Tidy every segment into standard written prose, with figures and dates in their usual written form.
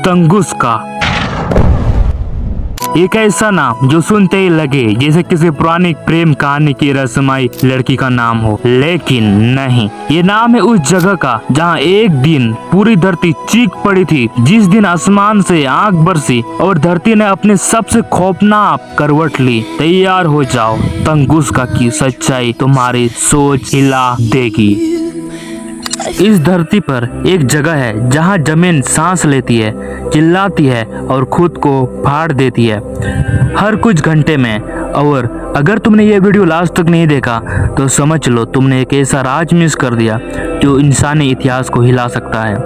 तंगुस्का, एक ऐसा नाम जो सुनते ही लगे जैसे किसी पुरानी प्रेम कहानी की रहस्यमयी लड़की का नाम हो, लेकिन नहीं, ये नाम है उस जगह का जहाँ एक दिन पूरी धरती चीख पड़ी थी, जिस दिन आसमान से आग बरसी और धरती ने अपनी सबसे खौफनाक करवट ली। तैयार हो जाओ, तंगुस्का की सच्चाई तुम्हारी सोच हिला देगी। इस धरती पर एक जगह है जहां जमीन सांस लेती है, चिल्लाती है और खुद को फाड़ देती है हर कुछ घंटे में। और अगर तुमने ये वीडियो लास्ट तक नहीं देखा तो समझ लो तुमने एक ऐसा राज मिस कर दिया जो इंसानी इतिहास को हिला सकता है।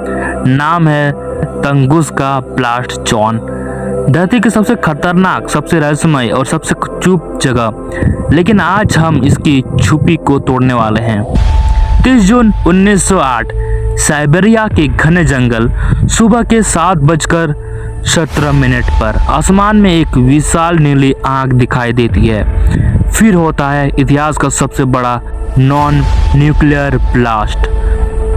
नाम है तंगुस्का ब्लास्ट ज़ोन, धरती की सबसे खतरनाक, सबसे रहस्यमय और सबसे चुप जगह। लेकिन आज हम इसकी छुपी को तोड़ने वाले हैं। 30 जून 1908 साइबेरिया के घने जंगल, सुबह के 7:17 पर आसमान में एक विशाल नीली आग दिखाई देती है। फिर होता है इतिहास का सबसे बड़ा non nuclear blast.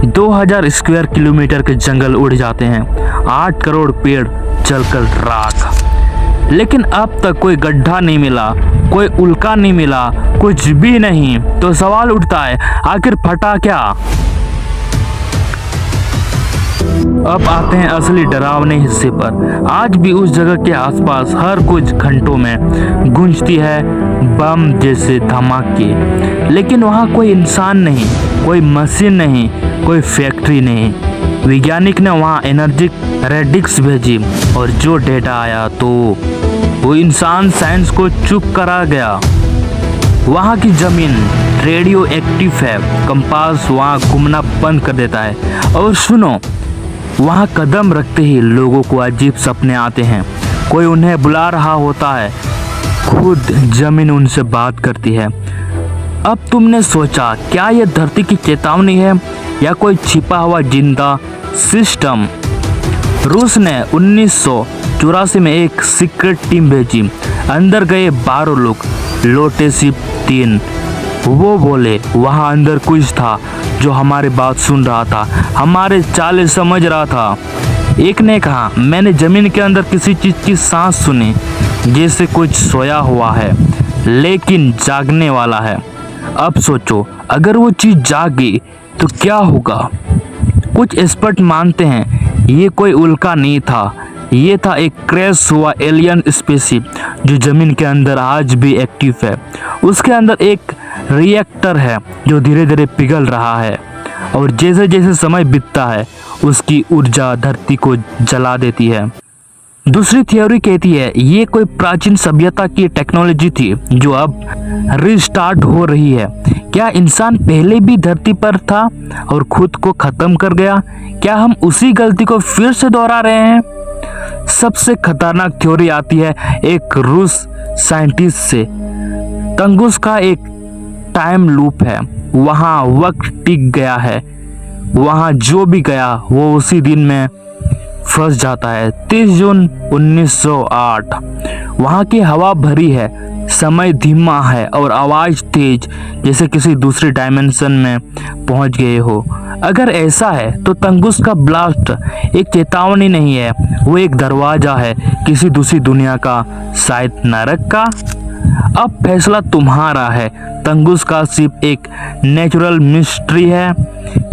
2000 square kilometre के जंगल उड़ जाते हैं, 8 करोड़ पेड़ जलकर राख। लेकिन अब तक कोई गड्ढा नहीं मिला, कोई उल्का नहीं मिला, कुछ भी नहीं। तो सवाल उठता है, आखिर फटा क्या? अब आते हैं असली डरावने हिस्से पर। आज भी उस जगह के आसपास हर कुछ घंटों में गूंजती है बम जैसे धमाके, लेकिन वहाँ कोई इंसान नहीं, कोई मशीन नहीं, कोई फैक्ट्री नहीं। वैज्ञानिक ने वहाँ एनर्जी रेडिक्स भेजी और जो डेटा आया तो वो इंसान साइंस को चुप करा गया। वहाँ की जमीन रेडियो एक्टिव है, कंपास वहाँ घूमना बंद कर देता है। और सुनो, वहाँ कदम रखते ही लोगों को अजीब सपने आते हैं, कोई उन्हें बुला रहा होता है, खुद जमीन उनसे बात करती है। अब तुमने सोचा, क्या यह धरती की चेतावनी है या कोई छिपा हुआ जिंदा सिस्टम? रूस ने 1984 में एक सीक्रेट टीम भेजी, अंदर गए 12 लोग, लौटे सिर्फ 3। वो बोले वहाँ अंदर कुछ था जो हमारी बात सुन रहा था, हमारे चाले समझ रहा था। एक ने कहा, मैंने जमीन के अंदर किसी चीज की सांस सुनी, जैसे कुछ सोया हुआ है लेकिन जागने वाला है। अब सोचो, अगर वो चीज जागी तो क्या होगा? कुछ एक्सपर्ट मानते हैं ये कोई उल्का नहीं था, ये था एक क्रैश हुआ एलियन स्पेसशिप जो जमीन के अंदर आज भी एक्टिव है। उसके अंदर एक रिएक्टर है जो धीरे धीरे पिघल रहा है और जैसे जैसे समय बीतता है उसकी ऊर्जा धरती को जला देती है। दूसरी थ्योरी कहती है ये कोई प्राचीन सभ्यता की टेक्नोलॉजी थी जो अब रिस्टार्ट हो रही है। क्या इंसान पहले भी धरती पर था और खुद को खत्म कर गया? क्या हम उसी गलती को फिर से दोहरा रहे हैं? सबसे खतरनाक थ्योरी आती है एक रूस साइंटिस्ट से। तंगुस्का एक टाइम लूप है, वहाँ वक्त टिक गया है, वहाँ जो भी गया वो उसी दिन में फंस जाता है। 30 जून 1908 वहाँ की हवा भरी है, समय धीमा है और आवाज तेज, जैसे किसी दूसरे डायमेंशन में पहुंच गए हो। अगर ऐसा है तो तंगुस्का ब्लास्ट एक चेतावनी नहीं है, वो एक दरवाजा है किसी दूसरी दुनिया का, शायद नरक का। अब फैसला तुम्हारा है, तंगुस्का सिर्फ एक नेचुरल मिस्ट्री है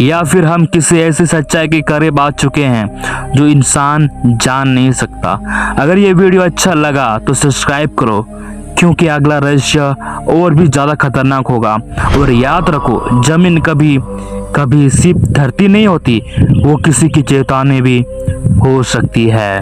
या फिर हम किसी ऐसी सच्चाई के करीब आ चुके हैं जो इंसान जान नहीं सकता। अगर ये वीडियो अच्छा लगा तो सब्सक्राइब करो, क्योंकि अगला रहस्य और भी ज़्यादा खतरनाक होगा। और याद रखो, जमीन कभी कभी सिर्फ धरती नहीं होती, वो किसी की चेतावनी भी हो सकती है।